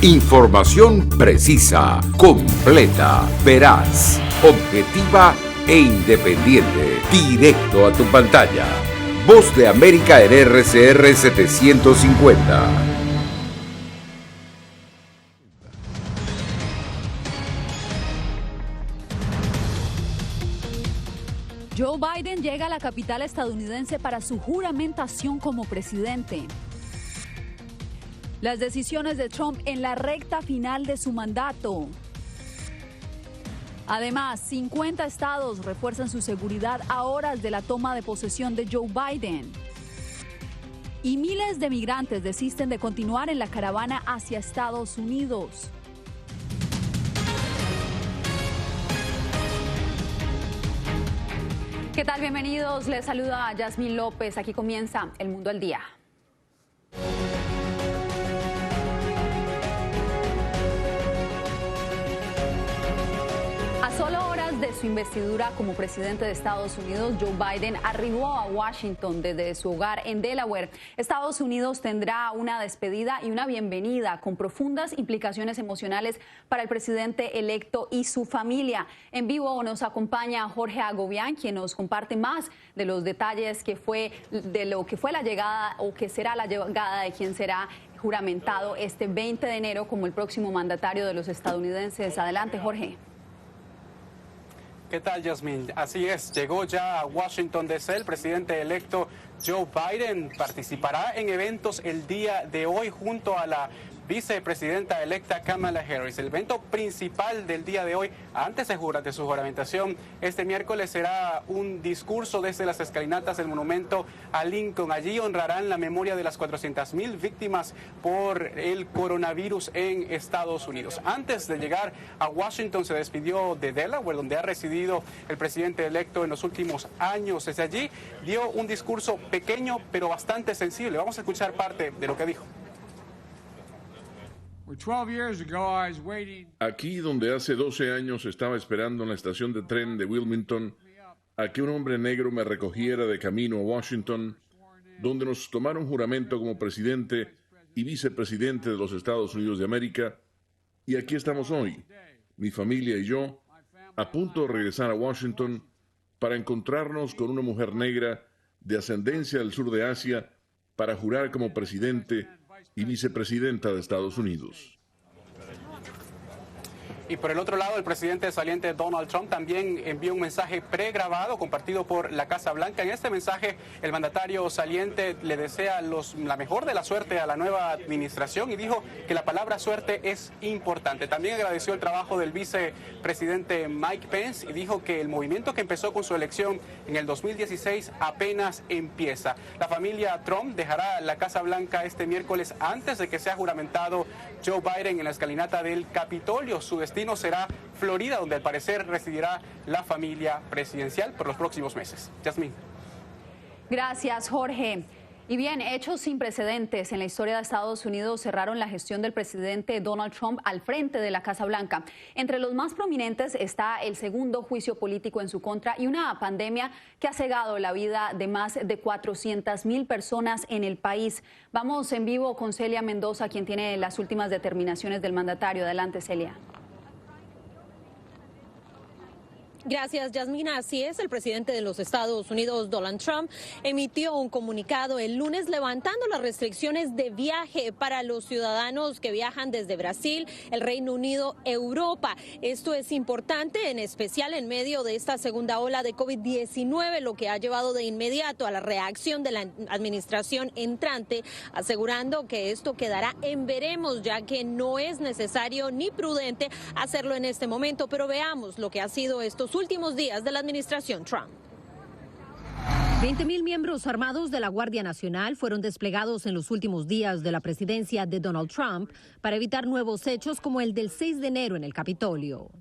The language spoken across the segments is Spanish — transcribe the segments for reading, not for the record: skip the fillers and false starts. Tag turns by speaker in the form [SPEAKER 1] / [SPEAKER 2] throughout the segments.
[SPEAKER 1] Información precisa, completa, veraz, objetiva e independiente. Directo a tu pantalla. Voz de América en RCR 750.
[SPEAKER 2] Joe Biden llega a la capital estadounidense para su juramentación como presidente. Las decisiones de Trump en la recta final de su mandato. Además, 50 estados refuerzan su seguridad a horas de la toma de posesión de Joe Biden. Y miles de migrantes desisten de continuar en la caravana hacia Estados Unidos. ¿Qué tal? Bienvenidos. Les saluda Yasmín López. Aquí comienza El Mundo al Día. A solo horas de su investidura como presidente de Estados Unidos, Joe Biden arribó a Washington desde su hogar en Delaware. Estados Unidos tendrá una despedida y una bienvenida con profundas implicaciones emocionales para el presidente electo y su familia. En vivo nos acompaña Jorge Agobián, quien nos comparte más de los detalles de lo que fue la llegada o que será la llegada de quien será juramentado este 20 de enero como el próximo mandatario de los estadounidenses. Adelante, Jorge.
[SPEAKER 3] ¿Qué tal, Yasmín? Así es, llegó ya a Washington D.C. el presidente electo Joe Biden. Participará en eventos el día de hoy junto a la vicepresidenta electa Kamala Harris. El evento principal del día de hoy, antes de su juramentación, este miércoles será un discurso desde las escalinatas del monumento a Lincoln. Allí honrarán la memoria de las 400,000 víctimas por el coronavirus en Estados Unidos. Antes de llegar a Washington se despidió de Delaware, donde ha residido el presidente electo en los últimos años. Desde allí dio un discurso pequeño pero bastante sensible. Vamos a escuchar parte de lo que dijo.
[SPEAKER 4] Aquí donde hace 12 años estaba esperando en la estación de tren de Wilmington a que un hombre negro me recogiera de camino a Washington, donde nos tomaron juramento como presidente y vicepresidente de los Estados Unidos de América, y aquí estamos hoy, mi familia y yo, a punto de regresar a Washington para encontrarnos con una mujer negra de ascendencia del sur de Asia para jurar como presidente y vicepresidenta de Estados Unidos.
[SPEAKER 3] Y por el otro lado, el presidente saliente Donald Trump también envió un mensaje pregrabado compartido por la Casa Blanca. En este mensaje, el mandatario saliente le desea la mejor de la suerte a la nueva administración y dijo que la palabra suerte es importante. También agradeció el trabajo del vicepresidente Mike Pence y dijo que el movimiento que empezó con su elección en el 2016 apenas empieza. La familia Trump dejará la Casa Blanca este miércoles antes de que sea juramentado Joe Biden en la escalinata del Capitolio. Su destino será Florida, donde al parecer residirá la familia presidencial por los próximos meses. Yasmín.
[SPEAKER 2] Gracias, Jorge. Y bien, hechos sin precedentes en la historia de Estados Unidos cerraron la gestión del presidente Donald Trump al frente de la Casa Blanca. Entre los más prominentes está el segundo juicio político en su contra y una pandemia que ha cegado la vida de más de 400,000 personas en el país. Vamos en vivo con Celia Mendoza, quien tiene las últimas determinaciones del mandatario. Adelante, Celia.
[SPEAKER 5] Gracias, Yasmina. Así es, el presidente de los Estados Unidos, Donald Trump, emitió un comunicado el lunes levantando las restricciones de viaje para los ciudadanos que viajan desde Brasil, el Reino Unido, Europa. Esto es importante, en especial en medio de esta segunda ola de COVID-19, lo que ha llevado de inmediato a la reacción de la administración entrante, asegurando que esto quedará en veremos, ya que no es necesario ni prudente hacerlo en este momento. Pero veamos lo que ha sido estos últimos días de la administración Trump.
[SPEAKER 6] 20,000 miembros armados de la Guardia Nacional fueron desplegados en los últimos días de la presidencia de Donald Trump para evitar nuevos hechos como el del 6 de enero en el Capitolio.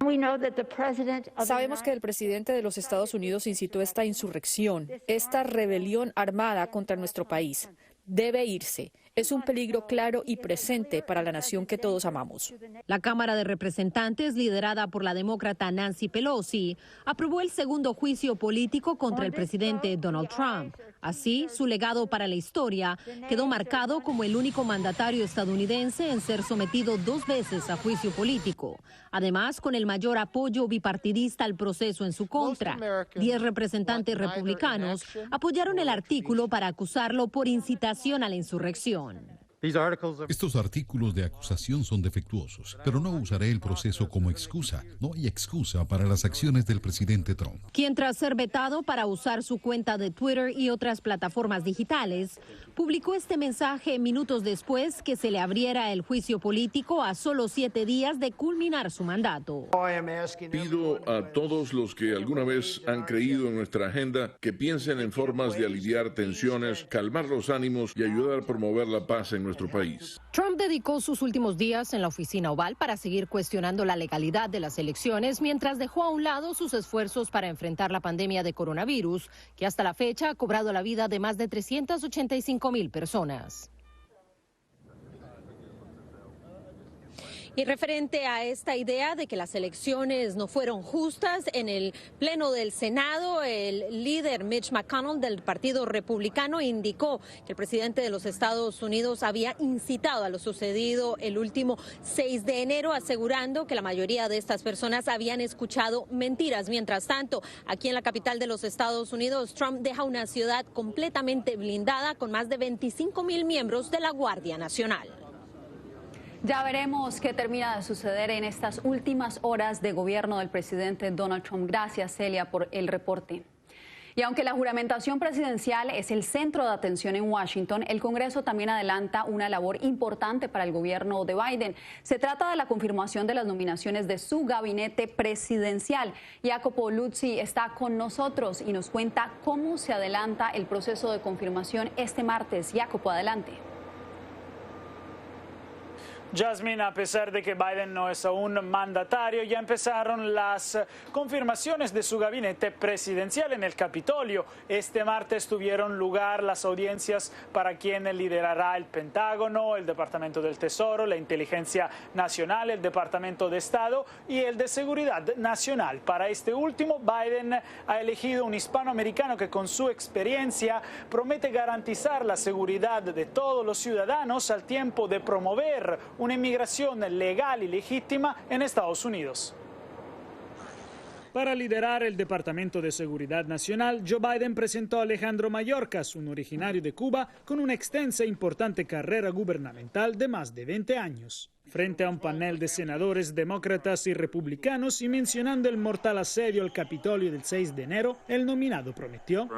[SPEAKER 7] Sabemos que el presidente de los Estados Unidos incitó esta insurrección, esta rebelión armada contra nuestro país. Debe irse. Es un peligro claro y presente para la nación que todos amamos.
[SPEAKER 6] La Cámara de Representantes, liderada por la demócrata Nancy Pelosi, aprobó el segundo juicio político contra el presidente Donald Trump. Así, su legado para la historia quedó marcado como el único mandatario estadounidense en ser sometido 2 veces a juicio político. Además, con el mayor apoyo bipartidista al proceso en su contra. 10 representantes republicanos apoyaron el artículo para acusarlo por incitación a la insurrección.
[SPEAKER 8] Estos artículos de acusación son defectuosos, pero no usaré el proceso como excusa. No hay excusa para las acciones del presidente Trump.
[SPEAKER 6] Quien, tras ser vetado para usar su cuenta de Twitter y otras plataformas digitales, publicó este mensaje minutos después que se le abriera el juicio político a solo 7 días de culminar su mandato.
[SPEAKER 4] Pido a todos los que alguna vez han creído en nuestra agenda que piensen en formas de aliviar tensiones, calmar los ánimos y ayudar a promover la paz en nuestro país.
[SPEAKER 6] Trump dedicó sus últimos días en la oficina oval para seguir cuestionando la legalidad de las elecciones, mientras dejó a un lado sus esfuerzos para enfrentar la pandemia de coronavirus, que hasta la fecha ha cobrado la vida de más de 385,000 personas.
[SPEAKER 5] Y referente a esta idea de que las elecciones no fueron justas, en el Pleno del Senado, el líder Mitch McConnell del Partido Republicano indicó que el presidente de los Estados Unidos había incitado a lo sucedido el último 6 de enero, asegurando que la mayoría de estas personas habían escuchado mentiras. Mientras tanto, aquí en la capital de los Estados Unidos, Trump deja una ciudad completamente blindada con más de 25,000 miembros de la Guardia Nacional.
[SPEAKER 2] Ya veremos qué termina de suceder en estas últimas horas de gobierno del presidente Donald Trump. Gracias, Celia, por el reporte. Y aunque la juramentación presidencial es el centro de atención en Washington, el Congreso también adelanta una labor importante para el gobierno de Biden. Se trata de la confirmación de las nominaciones de su gabinete presidencial. Jacopo Luzzi está con nosotros y nos cuenta cómo se adelanta el proceso de confirmación este martes. Jacopo, adelante.
[SPEAKER 9] Jasmine, a pesar de que Biden no es aún mandatario, ya empezaron las confirmaciones de su gabinete presidencial en el Capitolio. Este martes tuvieron lugar las audiencias para quien liderará el Pentágono, el Departamento del Tesoro, la Inteligencia Nacional, el Departamento de Estado y el de Seguridad Nacional. Para este último, Biden ha elegido un hispanoamericano que con su experiencia promete garantizar la seguridad de todos los ciudadanos al tiempo de promover una inmigración legal y legítima en Estados Unidos. Para liderar el Departamento de Seguridad Nacional, Joe Biden presentó a Alejandro Mayorkas, un originario de Cuba con una extensa e importante carrera gubernamental de más de 20 años. Frente a un panel de senadores demócratas y republicanos y mencionando el mortal asedio al Capitolio del 6 de enero, el nominado prometió: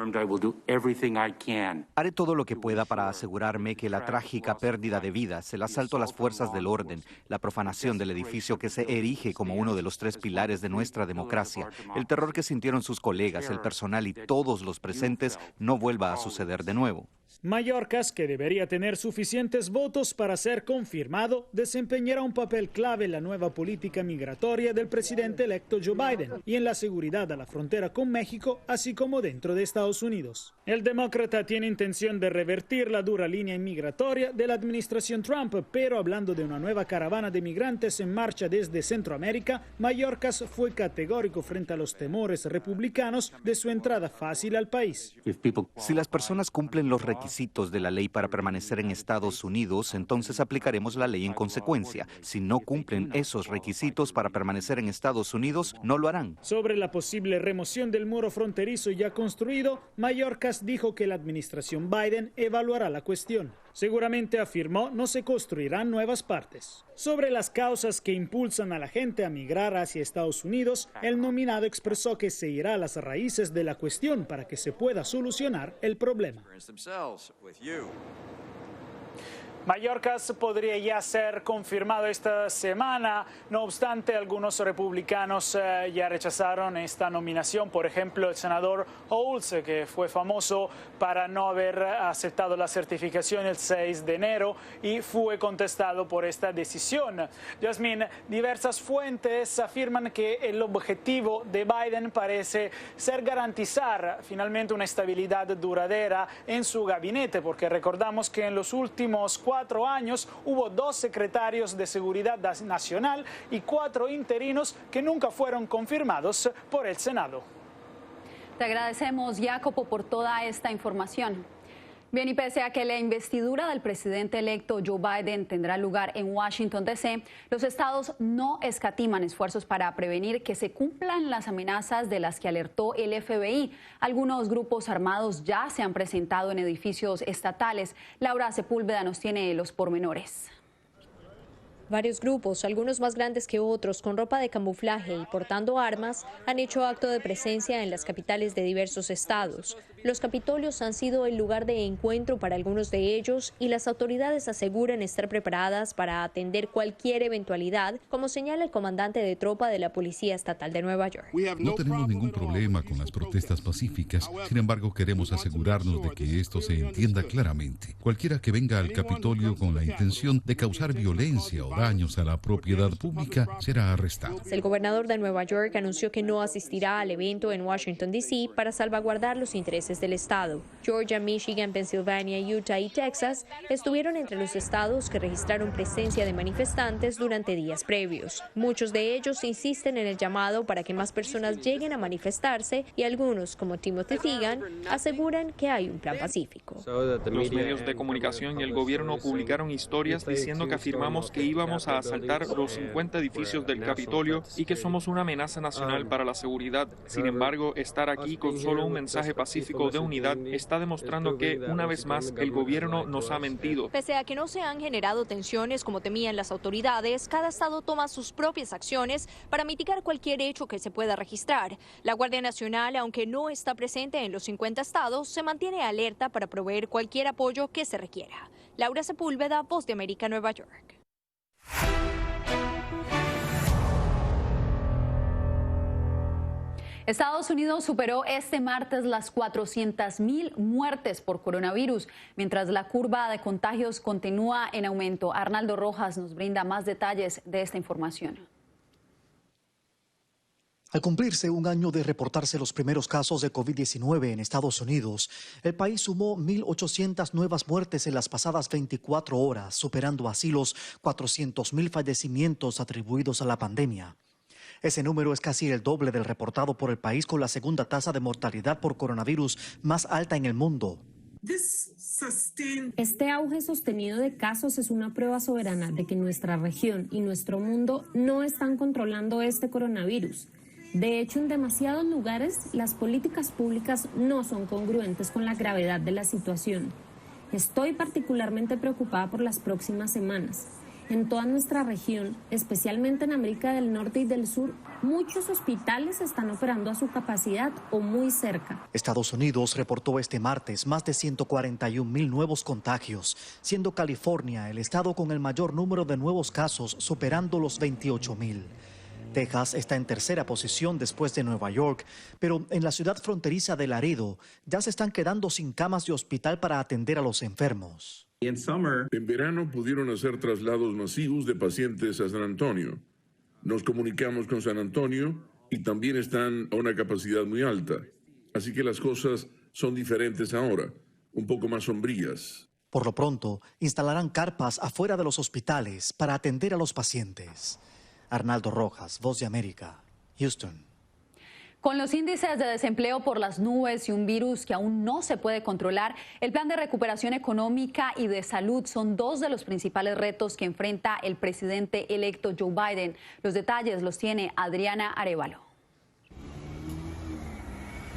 [SPEAKER 10] haré todo lo que pueda para asegurarme que la trágica pérdida de vidas, el asalto a las fuerzas del orden, la profanación del edificio que se erige como uno de los 3 pilares de nuestra democracia, el terror que sintieron sus colegas, el personal y todos los presentes no vuelva a suceder de nuevo.
[SPEAKER 9] Mayorkas, que debería tener suficientes votos para ser confirmado, desempeñará un papel clave en la nueva política migratoria del presidente electo Joe Biden y en la seguridad a la frontera con México, así como dentro de Estados Unidos. El demócrata tiene intención de revertir la dura línea inmigratoria de la administración Trump, pero hablando de una nueva caravana de migrantes en marcha desde Centroamérica, Mayorkas fue categórico frente a los temores republicanos de su entrada fácil al país.
[SPEAKER 10] Si las personas cumplen los requisitos de la ley para permanecer en Estados Unidos, entonces aplicaremos la ley en consecuencia. Si no cumplen esos requisitos para permanecer en Estados Unidos, no lo harán.
[SPEAKER 9] Sobre la posible remoción del muro fronterizo ya construido, Mayorkas dijo que la administración Biden evaluará la cuestión. Seguramente, afirmó, no se construirán nuevas partes. Sobre las causas que impulsan a la gente a migrar hacia Estados Unidos, el nominado expresó que se irá a las raíces de la cuestión para que se pueda solucionar el problema. Mayorkas podría ya ser confirmado esta semana, no obstante algunos republicanos ya rechazaron esta nominación. Por ejemplo, el senador Olds, que fue famoso para no haber aceptado la certificación el 6 de enero y fue contestado por esta decisión. Jasmine, diversas fuentes afirman que el objetivo de Biden parece ser garantizar finalmente una estabilidad duradera en su gabinete, porque recordamos que en los últimos 4 años hubo 2 secretarios de Seguridad Nacional y 4 interinos que nunca fueron confirmados por el Senado.
[SPEAKER 2] Te agradecemos, Jacopo, por toda esta información. Bien, y pese a que la investidura del presidente electo Joe Biden tendrá lugar en Washington, D.C., los estados no escatiman esfuerzos para prevenir que se cumplan las amenazas de las que alertó el FBI. Algunos grupos armados ya se han presentado en edificios estatales. Laura Sepúlveda nos tiene los pormenores.
[SPEAKER 5] Varios grupos, algunos más grandes que otros, con ropa de camuflaje y portando armas, han hecho acto de presencia en las capitales de diversos estados. Los capitolios han sido el lugar de encuentro para algunos de ellos y las autoridades aseguran estar preparadas para atender cualquier eventualidad, como señala el comandante de tropa de la Policía Estatal de Nueva York.
[SPEAKER 8] No tenemos ningún problema con las protestas pacíficas, sin embargo queremos asegurarnos de que esto se entienda claramente. Cualquiera que venga al Capitolio con la intención de causar violencia o daños a la propiedad pública será arrestado.
[SPEAKER 5] El gobernador de Nueva York anunció que no asistirá al evento en Washington, D.C. para salvaguardar los intereses del estado. Georgia, Michigan, Pensilvania, Utah y Texas estuvieron entre los estados que registraron presencia de manifestantes durante días previos. Muchos de ellos insisten en el llamado para que más personas lleguen a manifestarse y algunos, como Timothy Thigan, aseguran que hay un plan pacífico.
[SPEAKER 11] Los medios de comunicación y el gobierno publicaron historias diciendo que afirmamos que íbamos a asaltar los 50 edificios del Capitolio y que somos una amenaza nacional para la seguridad. Sin embargo, estar aquí con solo un mensaje pacífico de unidad está demostrando que, una vez más, el gobierno nos ha mentido.
[SPEAKER 5] Pese a que no se han generado tensiones como temían las autoridades, cada estado toma sus propias acciones para mitigar cualquier hecho que se pueda registrar. La Guardia Nacional, aunque no está presente en los 50 estados, se mantiene alerta para proveer cualquier apoyo que se requiera. Laura Sepúlveda, Voz de América, Nueva York.
[SPEAKER 2] Estados Unidos superó este martes las 400,000 muertes por coronavirus, mientras la curva de contagios continúa en aumento. Arnaldo Rojas nos brinda más detalles de esta información.
[SPEAKER 12] Al cumplirse un año de reportarse los primeros casos de COVID-19 en Estados Unidos, el país sumó 1.800 nuevas muertes en las pasadas 24 horas, superando así los 400,000 fallecimientos atribuidos a la pandemia. Ese número es casi el doble del reportado por el país, con la segunda tasa de mortalidad por coronavirus más alta en el mundo.
[SPEAKER 13] Este auge sostenido de casos es una prueba soberana de que nuestra región y nuestro mundo no están controlando este coronavirus. De hecho, en demasiados lugares, las políticas públicas no son congruentes con la gravedad de la situación. Estoy particularmente preocupada por las próximas semanas. En toda nuestra región, especialmente en América del Norte y del Sur, muchos hospitales están operando a su capacidad o muy cerca.
[SPEAKER 12] Estados Unidos reportó este martes más de 141,000 nuevos contagios, siendo California el estado con el mayor número de nuevos casos, superando los 28,000. Texas está en tercera posición después de Nueva York, pero en la ciudad fronteriza de Laredo ya se están quedando sin camas de hospital para atender a los enfermos.
[SPEAKER 4] En verano pudieron hacer traslados masivos de pacientes a San Antonio. Nos comunicamos con San Antonio y también están a una capacidad muy alta. Así que las cosas son diferentes ahora, un poco más sombrías.
[SPEAKER 12] Por lo pronto, instalarán carpas afuera de los hospitales para atender a los pacientes. Arnaldo Rojas, Voz de América, Houston.
[SPEAKER 2] Con los índices de desempleo por las nubes y un virus que aún no se puede controlar, el plan de recuperación económica y de salud son dos de los principales retos que enfrenta el presidente electo Joe Biden. Los detalles los tiene Adriana Arévalo.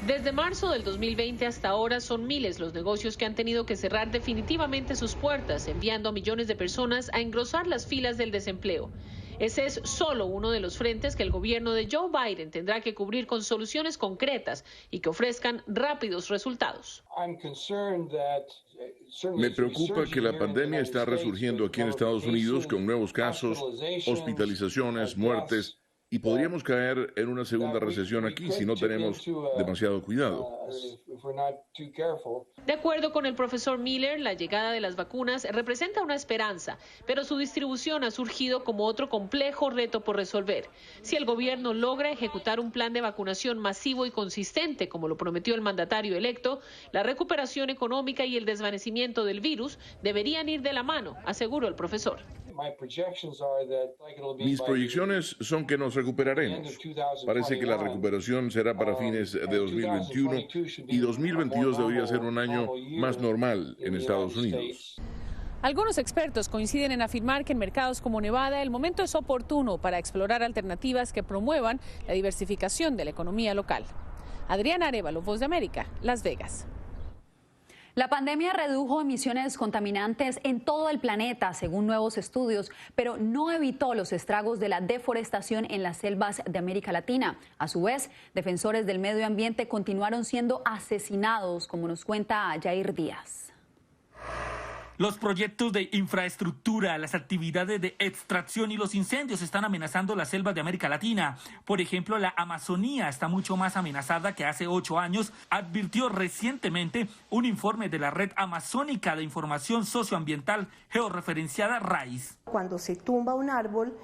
[SPEAKER 14] Desde marzo del 2020 hasta ahora son miles los negocios que han tenido que cerrar definitivamente sus puertas, enviando a millones de personas a engrosar las filas del desempleo. Ese es solo uno de los frentes que el gobierno de Joe Biden tendrá que cubrir con soluciones concretas y que ofrezcan rápidos resultados.
[SPEAKER 4] Me preocupa que la pandemia está resurgiendo aquí en Estados Unidos con nuevos casos, hospitalizaciones, muertes, y podríamos caer en una segunda recesión aquí si no tenemos demasiado cuidado.
[SPEAKER 14] De acuerdo con el profesor Miller, la llegada de las vacunas representa una esperanza, pero su distribución ha surgido como otro complejo reto por resolver. Si el gobierno logra ejecutar un plan de vacunación masivo y consistente, como lo prometió el mandatario electo, la recuperación económica y el desvanecimiento del virus deberían ir de la mano, aseguró el profesor.
[SPEAKER 4] Mis proyecciones son que nos recuperaremos. Parece que la recuperación será para fines de 2021 y 2022 debería ser un año más normal en Estados Unidos.
[SPEAKER 15] Algunos expertos coinciden en afirmar que en mercados como Nevada el momento es oportuno para explorar alternativas que promuevan la diversificación de la economía local. Adriana Arévalo, Voz de América, Las Vegas.
[SPEAKER 2] La pandemia redujo emisiones contaminantes en todo el planeta, según nuevos estudios, pero no evitó los estragos de la deforestación en las selvas de América Latina. A su vez, defensores del medio ambiente continuaron siendo asesinados, como nos cuenta Jair Díaz.
[SPEAKER 16] Los proyectos de infraestructura, las actividades de extracción y los incendios están amenazando las selvas de América Latina. Por ejemplo, la Amazonía está mucho más amenazada que hace 8 años, advirtió recientemente un informe de la Red Amazónica de Información Socioambiental Georreferenciada RAIS.
[SPEAKER 17] Cuando se tumba un árbol,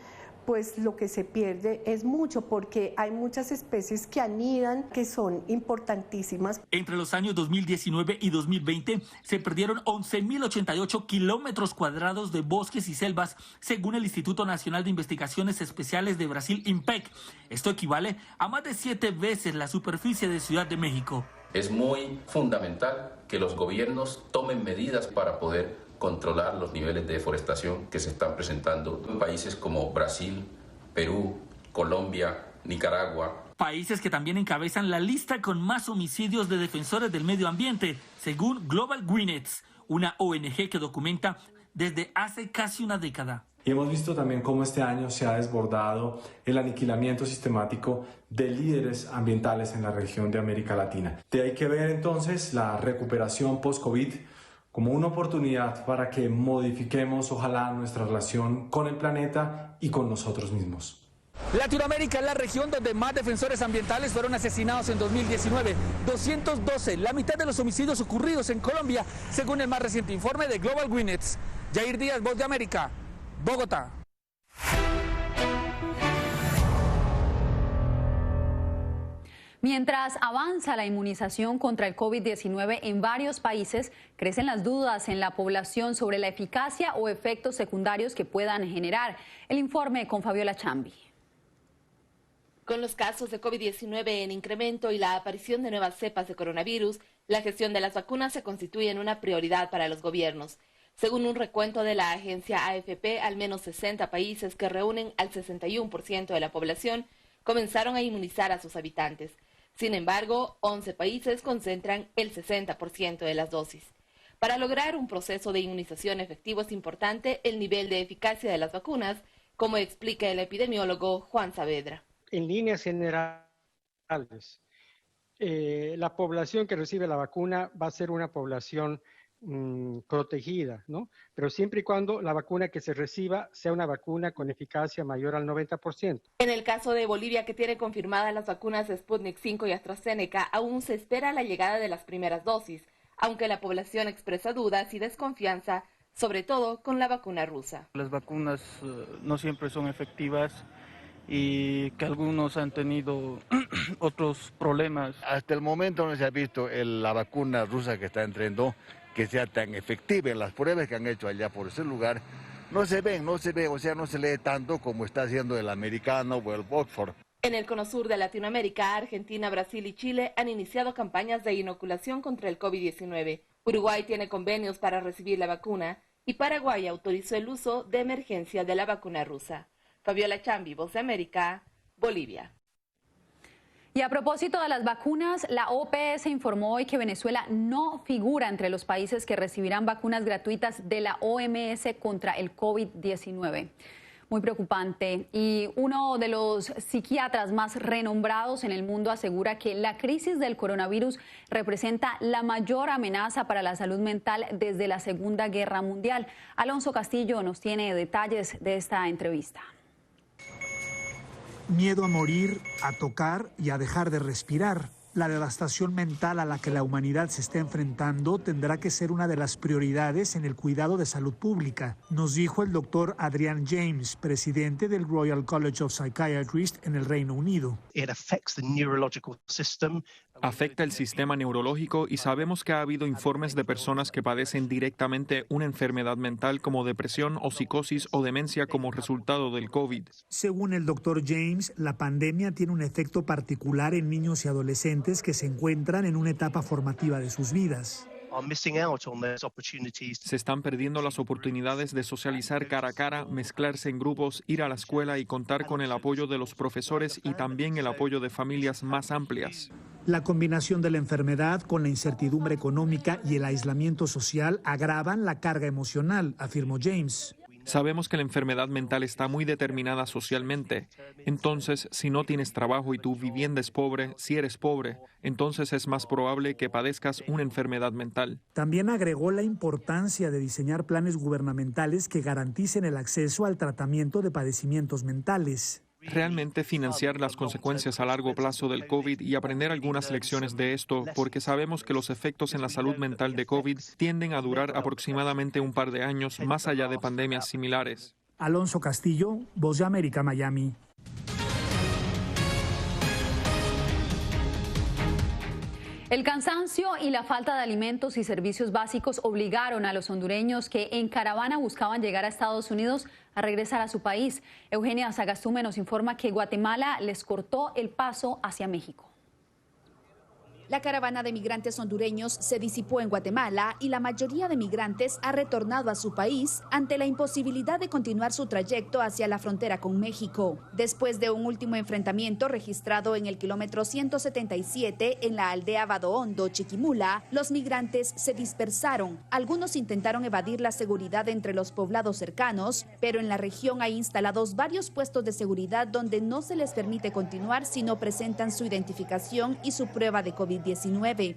[SPEAKER 17] pues lo que se pierde es mucho porque hay muchas especies que anidan, que son importantísimas.
[SPEAKER 16] Entre los años 2019 y 2020 se perdieron 11.088 kilómetros cuadrados de bosques y selvas, según el Instituto Nacional de Investigaciones Especiales de Brasil, INPEC. Esto equivale a más de 7 veces la superficie de Ciudad de México.
[SPEAKER 18] Es muy fundamental que los gobiernos tomen medidas para poder controlar los niveles de deforestación que se están presentando en países como Brasil, Perú, Colombia, Nicaragua.
[SPEAKER 16] Países que también encabezan la lista con más homicidios de defensores del medio ambiente, según Global Greenets, una ONG que documenta desde hace casi una década.
[SPEAKER 19] Y hemos visto también cómo este año se ha desbordado el aniquilamiento sistemático de líderes ambientales en la región de América Latina. De ahí que ver entonces la recuperación post-COVID como una oportunidad para que modifiquemos, ojalá, nuestra relación con el planeta y con nosotros mismos.
[SPEAKER 16] Latinoamérica es la región donde más defensores ambientales fueron asesinados en 2019, 212, la mitad de los homicidios ocurridos en Colombia, según el más reciente informe de Global Greenets. Jair Díaz, Voz de América, Bogotá.
[SPEAKER 2] Mientras avanza la inmunización contra el COVID-19 en varios países, crecen las dudas en la población sobre la eficacia o efectos secundarios que puedan generar. El informe con Fabiola Chambi.
[SPEAKER 20] Con los casos de COVID-19 en incremento y la aparición de nuevas cepas de coronavirus, la gestión de las vacunas se constituye en una prioridad para los gobiernos. Según un recuento de la agencia AFP, al menos 60 países que reúnen al 61% de la población comenzaron a inmunizar a sus habitantes. Sin embargo, 11 países concentran el 60% de las dosis. Para lograr un proceso de inmunización efectivo es importante el nivel de eficacia de las vacunas, como explica el epidemiólogo Juan Saavedra.
[SPEAKER 21] En líneas generales, la población que recibe la vacuna va a ser una población protegida, ¿no? Pero siempre y cuando la vacuna que se reciba sea una vacuna con eficacia mayor al 90%.
[SPEAKER 20] En el caso de Bolivia, que tiene confirmadas las vacunas Sputnik 5 y AstraZeneca, aún se espera la llegada de las primeras dosis, aunque la población expresa dudas y desconfianza, sobre todo con la vacuna rusa.
[SPEAKER 22] Las vacunas no siempre son efectivas y que algunos han tenido otros problemas.
[SPEAKER 23] Hasta el momento no se ha visto la vacuna rusa que está entrando que sea tan efectiva. En las pruebas que han hecho allá por ese lugar no se ve, o sea, no se lee tanto como está haciendo el americano o el Oxford.
[SPEAKER 20] En el cono sur de Latinoamérica, Argentina, Brasil y Chile han iniciado campañas de inoculación contra el COVID-19. Uruguay tiene convenios para recibir la vacuna y Paraguay autorizó el uso de emergencia de la vacuna rusa. Fabiola Chambi, Voz de América, Bolivia.
[SPEAKER 2] Y a propósito de las vacunas, la OPS informó hoy que Venezuela no figura entre los países que recibirán vacunas gratuitas de la OMS contra el COVID-19. Muy preocupante. Y uno de los psiquiatras más renombrados en el mundo asegura que la crisis del coronavirus representa la mayor amenaza para la salud mental desde la Segunda Guerra Mundial. Alonso Castillo nos tiene detalles de esta entrevista.
[SPEAKER 24] Miedo a morir, a tocar y a dejar de respirar. La devastación mental a la que la humanidad se está enfrentando tendrá que ser una de las prioridades en el cuidado de salud pública, nos dijo el doctor Adrian James, presidente del Royal College of Psychiatrists en el Reino Unido.
[SPEAKER 11] Afecta el sistema neurológico y sabemos que ha habido informes de personas que padecen directamente una enfermedad mental como depresión o psicosis o demencia como resultado del COVID.
[SPEAKER 24] Según el doctor James, la pandemia tiene un efecto particular en niños y adolescentes que se encuentran en una etapa formativa de sus vidas.
[SPEAKER 11] Se están perdiendo las oportunidades de socializar cara a cara, mezclarse en grupos, ir a la escuela y contar con el apoyo de los profesores y también el apoyo de familias más amplias.
[SPEAKER 24] La combinación de la enfermedad con la incertidumbre económica y el aislamiento social agravan la carga emocional, afirmó James.
[SPEAKER 11] Sabemos que la enfermedad mental está muy determinada socialmente. Entonces, si no tienes trabajo y tu vivienda es pobre, si eres pobre, entonces es más probable que padezcas una enfermedad mental.
[SPEAKER 24] También agregó la importancia de diseñar planes gubernamentales que garanticen el acceso al tratamiento de padecimientos mentales.
[SPEAKER 11] Realmente financiar las consecuencias a largo plazo del COVID y aprender algunas lecciones de esto, porque sabemos que los efectos en la salud mental de COVID tienden a durar aproximadamente un par de años más allá de pandemias similares.
[SPEAKER 24] Alonso Castillo, Voz de América, Miami.
[SPEAKER 2] El cansancio y la falta de alimentos y servicios básicos obligaron a los hondureños que en caravana buscaban llegar a Estados Unidos a regresar a su país. Eugenia Sagastume nos informa que Guatemala les cortó el paso hacia México.
[SPEAKER 1] La caravana de migrantes hondureños se disipó en Guatemala y la mayoría de migrantes ha retornado a su país ante la imposibilidad de continuar su trayecto hacia la frontera con México. Después de un último enfrentamiento registrado en el kilómetro 177 en la aldea Vado Hondo, Chiquimula, los migrantes se dispersaron. Algunos intentaron evadir la seguridad entre los poblados cercanos, pero en la región hay instalados varios puestos de seguridad donde no se les permite continuar si no presentan su identificación y su prueba de COVID-19.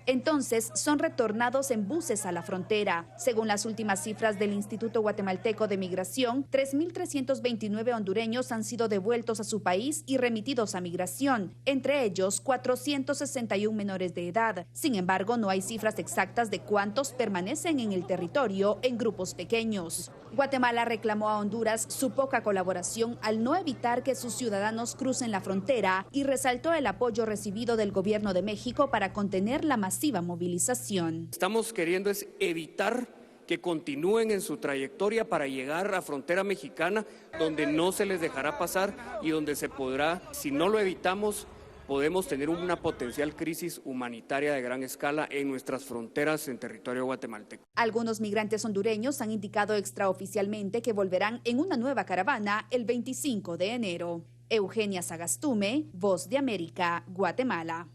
[SPEAKER 1] Entonces, son retornados en buses a la frontera. Según las últimas cifras del Instituto Guatemalteco de Migración, 3.329 hondureños han sido devueltos a su país y remitidos a migración, entre ellos 461 menores de edad. Sin embargo, no hay cifras exactas de cuántos permanecen en el territorio en grupos pequeños. Guatemala reclamó a Honduras su poca colaboración al no evitar que sus ciudadanos crucen la frontera y resaltó el apoyo recibido del gobierno de México para contener la masiva movilización.
[SPEAKER 3] Estamos queriendo es evitar que continúen en su trayectoria para llegar a frontera mexicana, donde no se les dejará pasar y donde se podrá, si no lo evitamos, podemos tener una potencial crisis humanitaria de gran escala en nuestras fronteras en territorio guatemalteco.
[SPEAKER 1] Algunos migrantes hondureños han indicado extraoficialmente que volverán en una nueva caravana el 25 de enero. Eugenia Sagastume, Voz de América, Guatemala.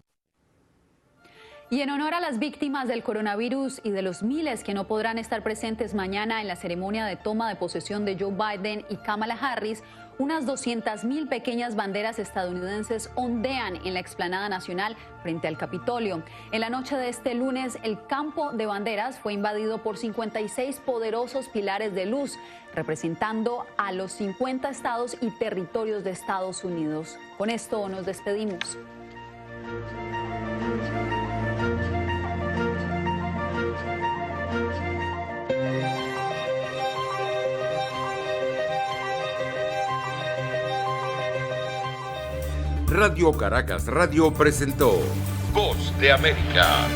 [SPEAKER 2] Y en honor a las víctimas del coronavirus y de los miles que no podrán estar presentes mañana en la ceremonia de toma de posesión de Joe Biden y Kamala Harris, unas 200.000 pequeñas banderas estadounidenses ondean en la explanada nacional frente al Capitolio. En la noche de este lunes, el campo de banderas fue invadido por 56 poderosos pilares de luz, representando a los 50 estados y territorios de Estados Unidos. Con esto nos despedimos.
[SPEAKER 6] Radio Caracas Radio presentó Voz de América.